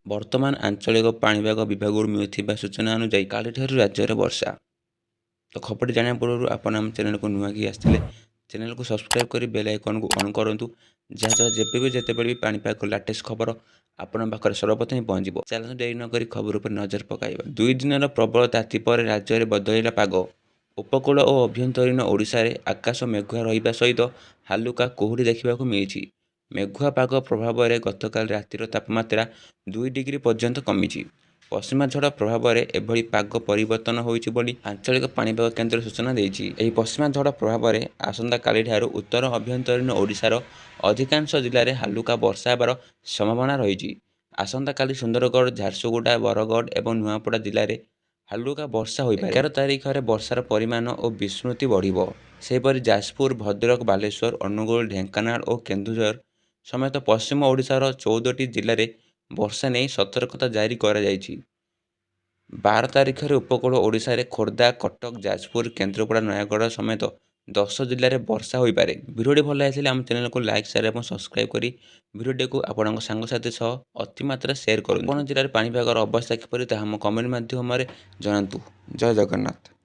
ବର୍ତ୍ତମାନ ଆଞ୍ଚଳିକ ପାଣିପାଗ ବିଭାଗରୁ ମିଳୁଥିବା ସୂଚନା ଅନୁଯାୟୀ କାଲିଠାରୁ ରାଜ୍ୟରେ ବର୍ଷା। ତ ଖବରଟି ଜାଣିବା ପୂର୍ବରୁ ଆପଣ ଆମ ଚ୍ୟାନେଲକୁ ନୂଆ କି ଆସିଥିଲେ ଚ୍ୟାନେଲକୁ ସବସ୍କ୍ରାଇବ୍ କରି ବେଲ୍ ଆଇକନକୁ ଅନ୍ କରନ୍ତୁ, ଯାହାଦ୍ୱାରା ଯେତେବେଳେ ବି ପାଣିପାଗ ଲାଟେଷ୍ଟ ଖବର ଆପଣଙ୍କ ପାଖରେ ସର୍ବପ୍ରଥମେ ପହଞ୍ଚିବ। ଚାଲନ୍ତୁ ଡେରି ନକରି ଖବର ଉପରେ ନଜର ପକାଇବା। 2 ଦିନର ପ୍ରବଳ ତାତି ପରେ ରାଜ୍ୟରେ ବଦଳିଲା ପାଗ। ଉପକୂଳ ଓ ଅଭ୍ୟନ୍ତରୀଣ ଓଡ଼ିଶାରେ ଆକାଶ ମେଘୁଆ ରହିବା ସହିତ ହାଲୁକା କୁହୁଡ଼ି ଦେଖିବାକୁ ମିଳିଛି। ମେଘୁଆ ପାଗ ପ୍ରଭାବରେ ଗତକାଲି ରାତିର ତାପମାତ୍ରା 2 ଡିଗ୍ରୀ ପର୍ଯ୍ୟନ୍ତ କମିଛି। ପଶ୍ଚିମା ଝଡ଼ ପ୍ରଭାବରେ ଏଭଳି ପାଗ ପରିବର୍ତ୍ତନ ହୋଇଛି ବୋଲି ଆଞ୍ଚଳିକ ପାଣିପାଗ କେନ୍ଦ୍ର ସୂଚନା ଦେଇଛି। ଏହି ପଶ୍ଚିମା ଝଡ଼ ପ୍ରଭାବରେ ଆସନ୍ତାକାଲିଠାରୁ ଉତ୍ତର ଅଭ୍ୟନ୍ତରୀଣ ଓଡ଼ିଶାର ଅଧିକାଂଶ ଜିଲ୍ଲାରେ ହାଲୁକା ବର୍ଷା ହେବାର ସମ୍ଭାବନା ରହିଛି। ଆସନ୍ତାକାଲି ସୁନ୍ଦରଗଡ଼, ଝାରସୁଗୁଡ଼ା, ବରଗଡ଼ ଏବଂ ନୂଆପଡ଼ା ଜିଲ୍ଲାରେ ହାଲୁକା ବର୍ଷା ହୋଇପାରେ। 11 ତାରିଖରେ ବର୍ଷାର ପରିମାଣ ଓ ବିସ୍ତୃତି ବଢ଼ିବ। ସେହିପରି ଯାଜପୁର, ଭଦ୍ରକ, ବାଲେଶ୍ୱର, ଅନୁଗୁଳ, ଢେଙ୍କାନାଳ ଓ କେନ୍ଦୁଝର ସମେତ ପଶ୍ଚିମ ଓଡ଼ିଶାର 14ଟି ଜିଲ୍ଲାରେ ବର୍ଷା ନେଇ ସତର୍କତା ଜାରି କରାଯାଇଛି। 12 ତାରିଖରେ ଉପକୂଳ ଓଡ଼ିଶାରେ ଖୋର୍ଦ୍ଧା, କଟକ, ଯାଜପୁର, କେନ୍ଦ୍ରାପଡ଼ା, ନୟାଗଡ଼ ସମେତ 10 ଜିଲ୍ଲାରେ ବର୍ଷା ହୋଇପାରେ। ଭିଡ଼ିଓଟି ଭଲ ଲାଗିଥିଲେ ଆମ ଚ୍ୟାନେଲକୁ ଲାଇକ୍, ସେୟାର ଏବଂ ସବସ୍କ୍ରାଇବ୍ କରି ଭିଡ଼ିଓଟିକୁ ଆପଣଙ୍କ ସାଙ୍ଗସାଥି ସହ ଅତିମାତ୍ରା ସେୟାର କରନ୍ତୁ। ଆପଣ ଜିଲ୍ଲାରେ ପାଣିପାଗର ଅବସ୍ଥା କିପରି ତାହା ଆମ କମେଣ୍ଟ ମାଧ୍ୟମରେ ଜଣାନ୍ତୁ। ଜୟ ଜଗନ୍ନାଥ।